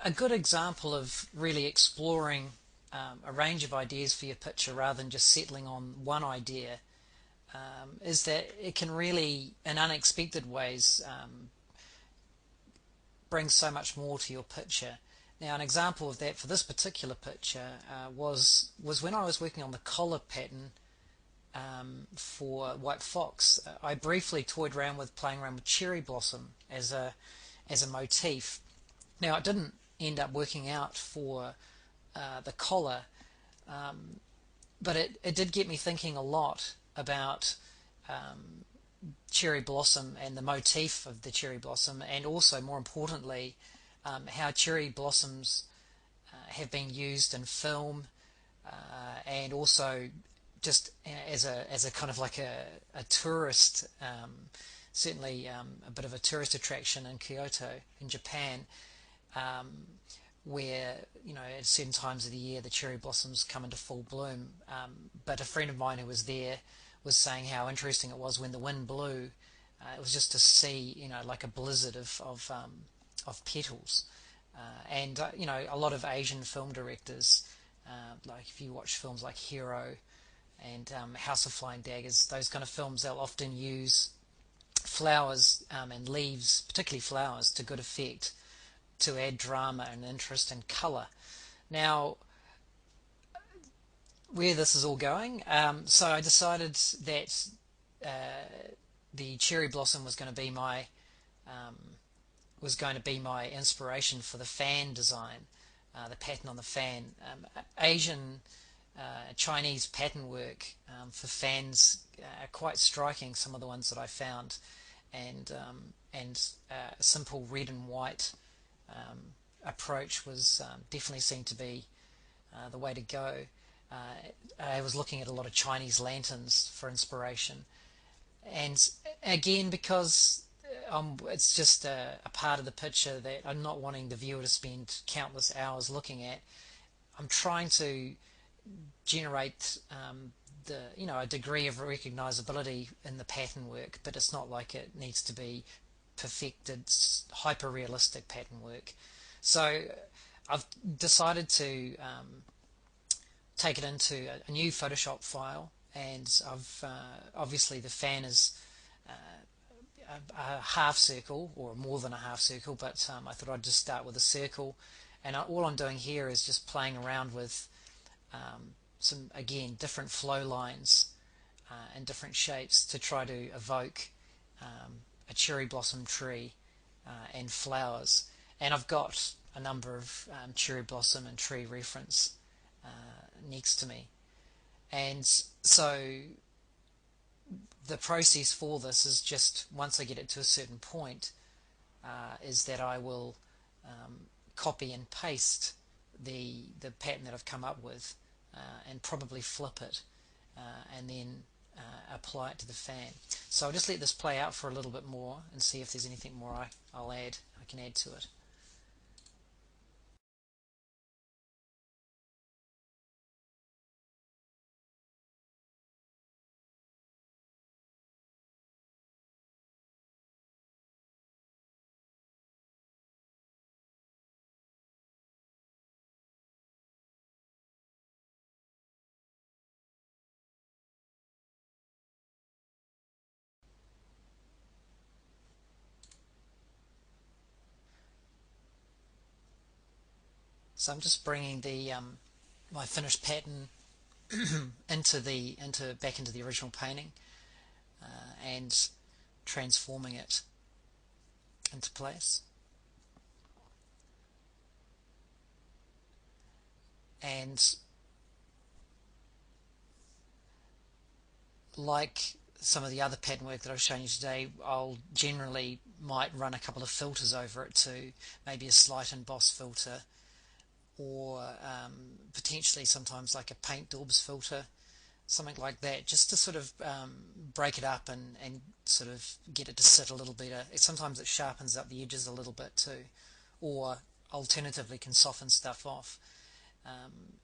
a good example of really exploring a range of ideas for your picture rather than just settling on one idea is that it can really, in unexpected ways, bring so much more to your picture. Now, an example of that for this particular picture was when I was working on the collar pattern for White Fox. I briefly toyed around with playing around with cherry blossom as a motif. Now, it didn't end up working out for the collar, but it did get me thinking a lot about cherry blossom and the motif of the cherry blossom, and also, more importantly, how cherry blossoms have been used in film, and also just as a kind of like a tourist, certainly a bit of a tourist attraction in Kyoto, in Japan, um, where at certain times of the year the cherry blossoms come into full bloom. But a friend of mine who was there was saying how interesting it was when the wind blew. It was just to see like a blizzard of petals. And a lot of Asian film directors, like if you watch films like Hero and House of Flying Daggers, those kind of films, they'll often use flowers and leaves, particularly flowers, to good effect to add drama and interest and colour. Now, where this is all going, so I decided that the cherry blossom um, was going to be my inspiration for the fan design, the pattern on the fan. Asian Chinese pattern work for fans are quite striking. Some of the ones that I found, and a simple red and white approach was definitely seemed to be the way to go. I was looking at a lot of Chinese lanterns for inspiration, and again, because it's just a part of the picture that I'm not wanting the viewer to spend countless hours looking at. I'm trying to generate a degree of recognizability in the pattern work, but it's not like it needs to be perfected, hyper realistic pattern work. So I've decided to take it into a new Photoshop file, and I've obviously the fan is a half circle or more than a half circle, but I thought I'd just start with a circle, and all I'm doing here is just playing around with some, again, different flow lines and different shapes to try to evoke a cherry blossom tree and flowers. And I've got a number of cherry blossom and tree reference next to me. And so the process for this is just, once I get it to a certain point, is that I will copy and paste the pattern that I've come up with and probably flip it and then apply it to the fan. So I'll just let this play out for a little bit more and see if there's anything more I can add to it. So I'm just bringing the my finished pattern back into the original painting and transforming it into place. And like some of the other pattern work that I've shown you today, I'll generally might run a couple of filters over it too, maybe a slight emboss filter, or potentially sometimes like a paint daubs filter, something like that, just to sort of break it up and sort of get it to sit a little better. Sometimes it sharpens up the edges a little bit too, or alternatively can soften stuff off.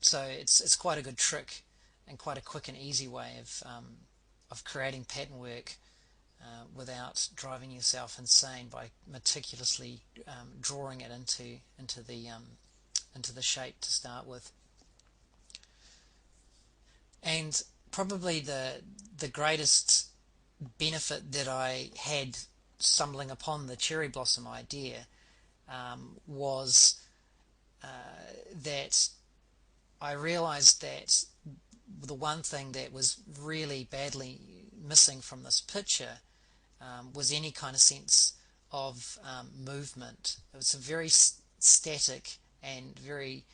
So it's quite a good trick and quite a quick and easy way of creating pattern work without driving yourself insane by meticulously drawing it into the shape to start with. And probably the greatest benefit that I had stumbling upon the cherry blossom idea was that I realized that the one thing that was really badly missing from this picture was any kind of sense of movement. It was a very static and very,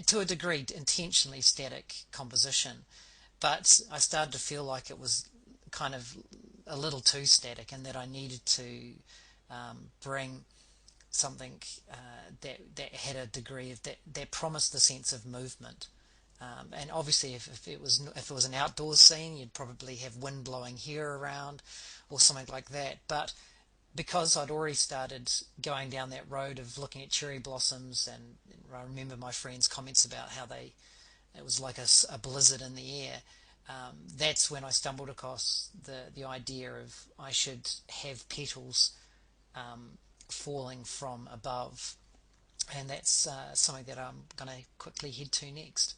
to a degree, intentionally static composition. But I started to feel like it was kind of a little too static, and that I needed to bring something that had a degree of that promised the sense of movement. And obviously, if it was an outdoors scene, you'd probably have wind blowing here around, or something like that. But because I'd already started going down that road of looking at cherry blossoms, and I remember my friends' comments about how it was like a blizzard in the air. That's when I stumbled across the idea of I should have petals falling from above, and that's something that I'm going to quickly head to next.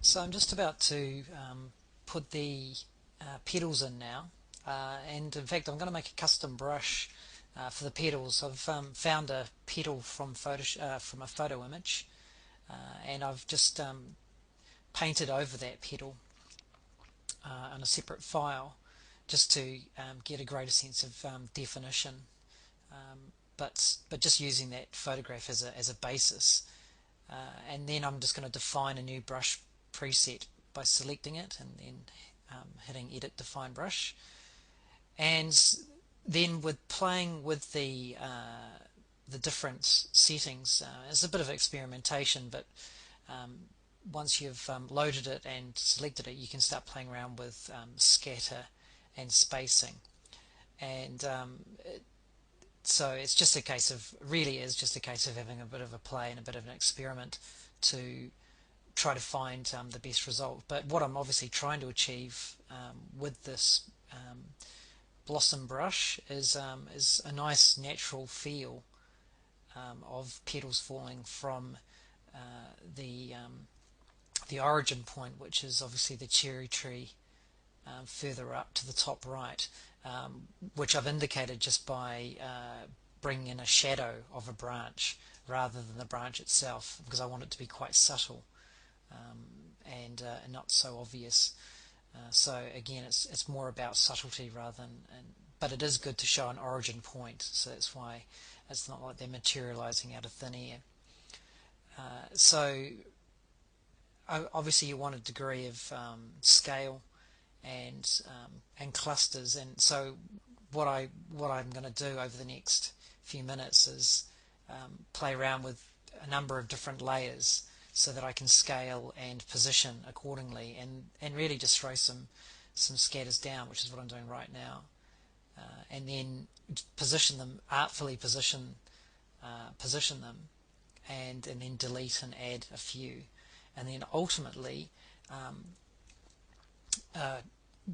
So I'm just about to put the petals in now, and in fact I'm going to make a custom brush for the petals. I've found a petal from a photo image, and I've just painted over that petal on a separate file, just to get a greater sense of definition. But just using that photograph as a basis, and then I'm just going to define a new brush preset by selecting it and then hitting edit define brush. And then with playing with the different settings, it's a bit of experimentation, but once you've loaded it and selected it, you can start playing around with scatter and spacing. And so it's just a case of, really is just a case of having a bit of a play and a bit of an experiment to try to find the best result. But what I'm obviously trying to achieve with this blossom brush is a nice natural feel of petals falling from the origin point, which is obviously the cherry tree further up to the top right, which I've indicated just by bringing in a shadow of a branch rather than the branch itself, because I want it to be quite subtle and not so obvious. So again, it's more about subtlety rather than, but it is good to show an origin point, so that's why it's not like they're materializing out of thin air. So obviously you want a degree of scale and clusters, and so what I'm going to do over the next few minutes is play around with a number of different layers so that I can scale and position accordingly, and really just throw some scatters down, which is what I'm doing right now, and then position them artfully, position them, and then delete and add a few, and then ultimately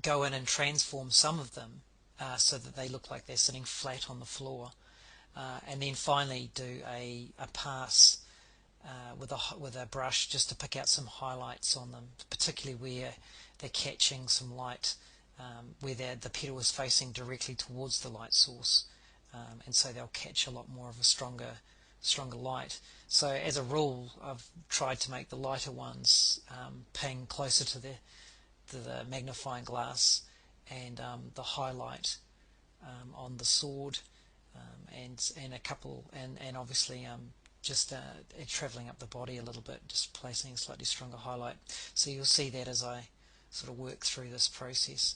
go in and transform some of them so that they look like they're sitting flat on the floor, and then finally do a pass with a brush just to pick out some highlights on them, particularly where they're catching some light, where the petal is facing directly towards the light source, and so they'll catch a lot more of a stronger light. So as a rule, I've tried to make the lighter ones ping closer to the magnifying glass, and the highlight on the sword, and a couple, and obviously just travelling up the body a little bit, just placing a slightly stronger highlight. So you'll see that as I sort of work through this process.